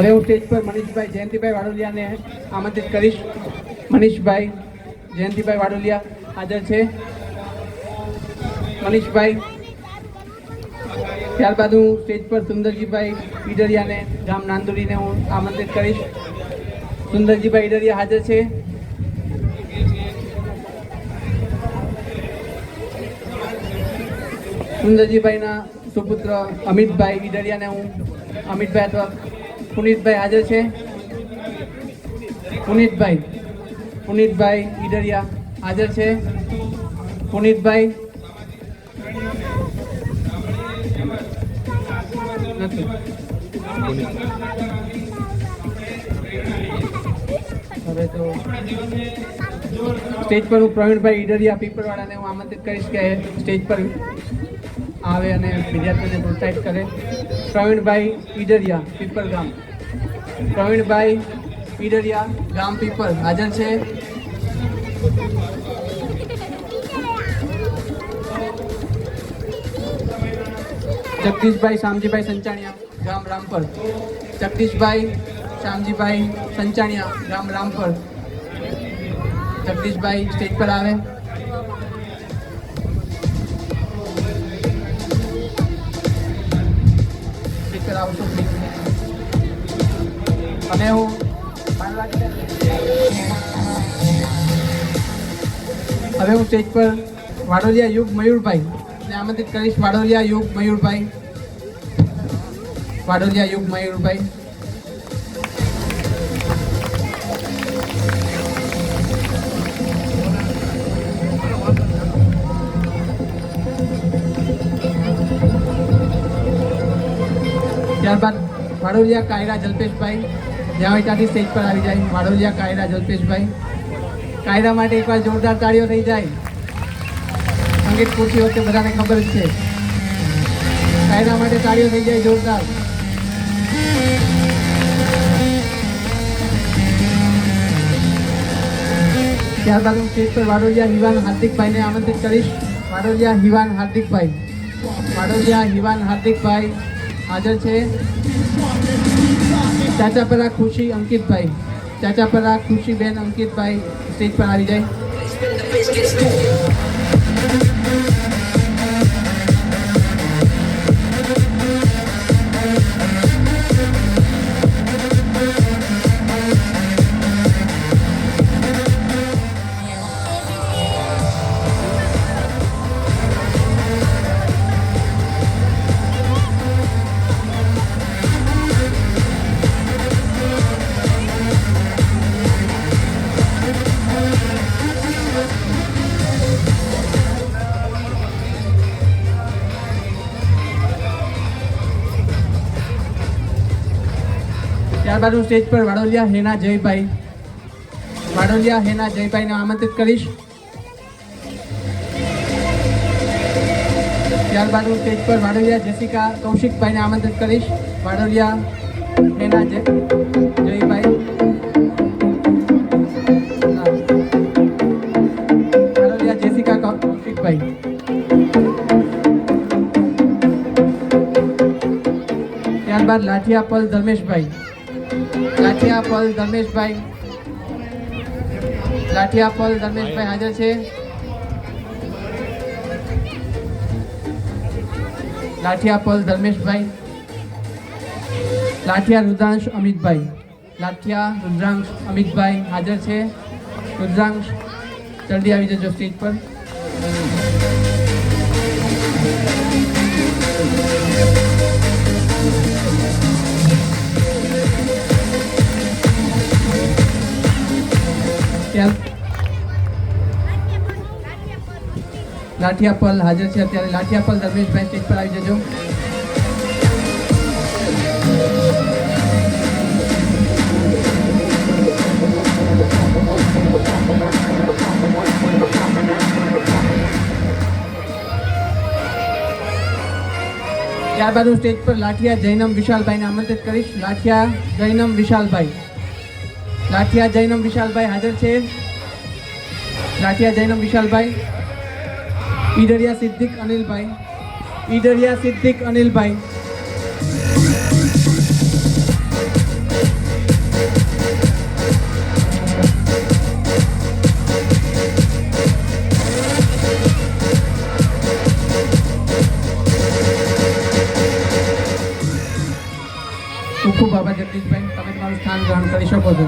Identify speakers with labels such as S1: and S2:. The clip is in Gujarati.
S1: હવે હું સ્ટેજ પર મનીષભાઈ જયંતિભાઈ વાડોલિયાને આમંત્રિત કરીશ. મનીષભાઈ જયંતિભાઈ વાડોલિયા હાજર છે. મનીષભાઈ. ત્યારબાદ હું સ્ટેજ પર સુંદરજીભાઈ ઈડરિયાને ગામ નાંદુરીને હું આમંત્રિત કરીશ. સુંદરજીભાઈ ઈડરિયા હાજર છે. સુંદરજીભાઈના સુપુત્ર અમિતભાઈ ઈડરિયાને હું અમિતભાઈ અથવા પુનિતભાઈ હાજર છે. પુનિતભાઈ ઈડરિયા હાજર છે. પુનિતભાઈ નથી. હવે તો સ્ટેજ પર હું પ્રવીણભાઈ ઈડરિયા પીપળવાળાને હું આમંત્રિત કરીશ કે સ્ટેજ પર આવે અને વિદ્યાર્થીઓને પ્રોત્સાહિત કરે. પ્રવીણભાઈ ઈડરિયા પીપળ ગામ. પ્રવીણભાઈ ઈડરિયા ગામ પીપળ હાજર છે. જગદીશભાઈ શામજીભાઈ સંચાણિયા ગામ રામપર. જગદીશભાઈ શામજીભાઈ સંચાણિયા ગામ રામપર. જગદીશભાઈ સ્ટેજ પર આવે. આવશો અને હું હવે હું સ્ટેજ પર વાડોલિયા યુગ મયુરભાઈ ને આમંત્રિત કરીશ. વાડોલિયા યુગ મયુરભાઈ. ત્યારબાદ વાડોલિયા કાયરા જલ્પેશભાઈ જ્યાં હોય ત્યાંથી સ્ટેજ પર આવી જાય. વાડોલિયા કાયરા જલ્પેશભાઈ. કાયરા માટે એકવાર જોરદાર તાળીઓ થઈ જાય. સંગીત ખુરશી વખતે બધાને ખબર જ છે. કાયરા માટે તાળીઓ થઈ જાય જોરદાર. ત્યારબાદ હું સ્ટેજ પર વાડોલિયા હિવાન હાર્દિકભાઈને આમંત્રિત કરીશ. વાડોલિયા હિવાન હાર્દિકભાઈ હાજર છે. ચાચાપરા ખુશી અંકિતભાઈ. ચાચાપરા ખુશીબેન અંકિતભાઈ સ્ટેજ પર આવી જાય. ત્યારબાદ હું સ્ટેજ પર વાડોલિયા હેના જયભાઈને આમંત્રિત કરીશ. ત્યારબાદ હું સ્ટેજ પર વાડોલિયા જેસિકા કૌશિકભાઈને આમંત્રિત કરીશ. વાડોલિયા હેના જયભાઈ. વાડોલિયા જેસિકા કૌશિકભાઈ. ત્યારબાદ લાઠિયા પલ ધર્મેશભાઈ હાજર છે. લાઠિયા રુદ્રાંશ અમિતભાઈ હાજર છે. રુદ્રાંશ જલ્દી આવી જજો સ્ટેજ પર. લાઠિયા પલ હાજર છે. અત્યારે લાઠિયા પલ ધર્મેશભાઈ સ્ટેજ પર આવી જજો. ત્યારબાદ હું સ્ટેજ પર લાઠિયા જૈનમ વિશાલભાઈને આમંત્રિત કરીશ. લાઠિયા જૈનમ વિશાલભાઈ હાજર છે. લાઠિયા જૈનમ વિશાલભાઈ. ઈડરિયા સિદ્દીક અનિલભાઈ. ખૂબ ખૂબ આભાર જગદીશભાઈ, તમે તમારું સ્થાન ગ્રહણ કરી શકો છો.